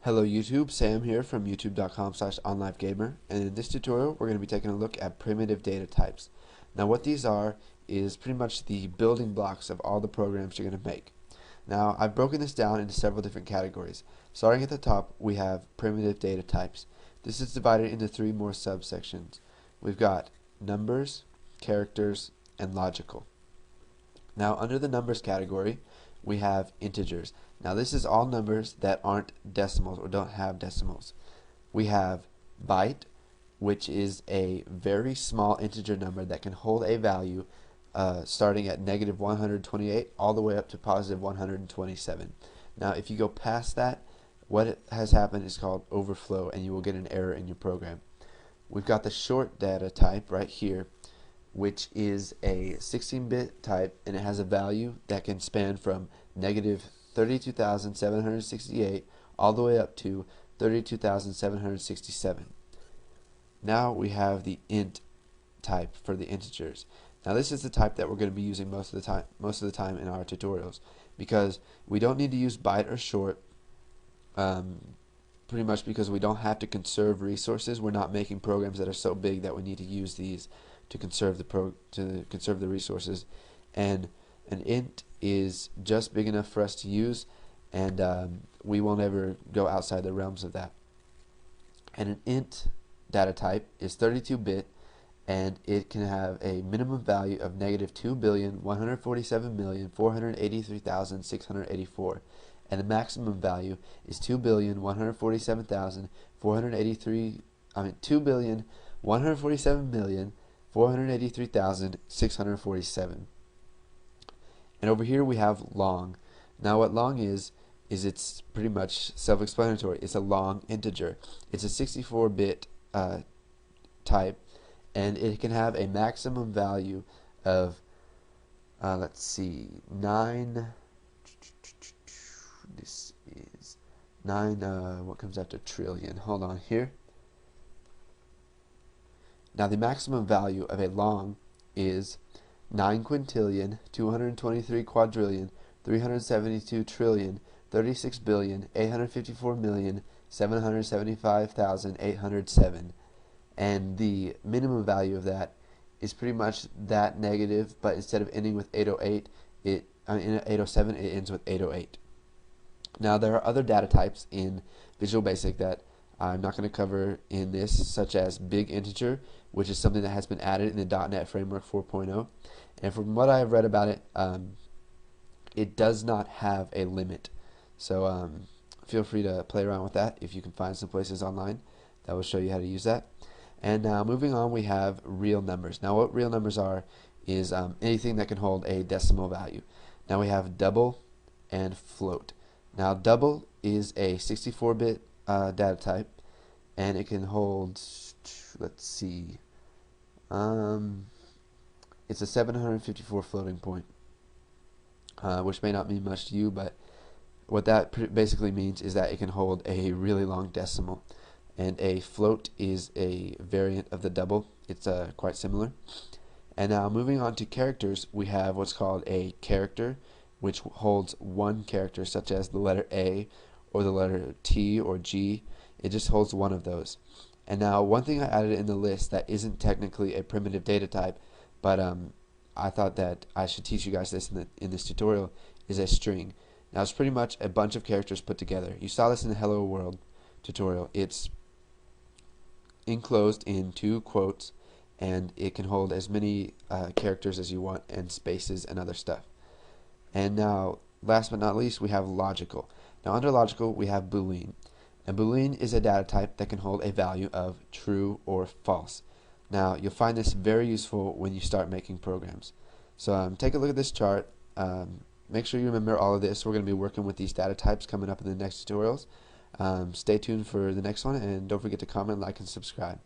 Hello YouTube, Sam here from youtube.com/onlivegamer, and in this tutorial we're going to be taking a look at primitive data types. Now what these are is pretty much the building blocks of all the programs you're going to make. Now I've broken this down into several different categories. Starting at the top we have primitive data types. This is divided into three more subsections. We've got numbers, characters, and logical. Now under the numbers category we have integers. Now this is all numbers that aren't decimals or don't have decimals. We have byte, which is a very small integer number that can hold a value starting at -128 all the way up to +127. Now if you go past that, what has happened is called overflow and you will get an error in your program. We've got the short data type right here, which is a 16-bit type, and it has a value that can span from -32,768 all the way up to 32,767. Now we have the int type for the integers. Now this is the type that we're going to be using most of the time in our tutorials, because we don't need to use byte or short, pretty much because we don't have to conserve resources. We're not making programs that are so big that we need to use these to conserve the resources, and an int is just big enough for us to use, and we will never go outside the realms of that. And an int data type is 32-bit, and it can have a minimum value of -2,147,483,684, and the maximum value is 2,147,483,647. And over here we have long. Now what long is it's pretty much self-explanatory. It's a long integer. It's a 64-bit type, and it can have a maximum value of let's see, 9. This is 9. What comes after trillion? Hold on here. Now the maximum value of a long is 9 quintillion, 223 quadrillion, 372 trillion, 36 billion, 854 million, 775,807. And the minimum value of that is pretty much that negative, but instead of ending with 808, in 807, it ends with 808. Now there are other data types in Visual Basic that I'm not going to cover in this, such as big integer, which is something that has been added in the .NET Framework 4.0. And from what I have read about it, it does not have a limit. So feel free to play around with that if you can find some places online that will show you how to use that. And now moving on, we have real numbers. Now what real numbers are is anything that can hold a decimal value. Now we have double and float. Now double is a 64-bit data type, and it can hold, let's see, it's a 754 floating point, which may not mean much to you, but what that basically means is that it can hold a really long decimal, and a float is a variant of the double. It's quite similar. And now moving on to characters, we have what's called a character, which holds one character, such as the letter A or the letter T or G. It just holds one of those. And now one thing I added in the list that isn't technically a primitive data type, but I thought that I should teach you guys this in this tutorial, is a string. Now it's pretty much a bunch of characters put together. You saw this in the Hello World tutorial. It's enclosed in 2 quotes, and it can hold as many characters as you want, and spaces and other stuff. And now, last but not least, we have logical. Now under logical, we have Boolean. And Boolean is a data type that can hold a value of true or false. Now you'll find this very useful when you start making programs. So take a look at this chart. Make sure you remember all of this. We're going to be working with these data types coming up in the next tutorials. Stay tuned for the next one, and don't forget to comment, like, and subscribe.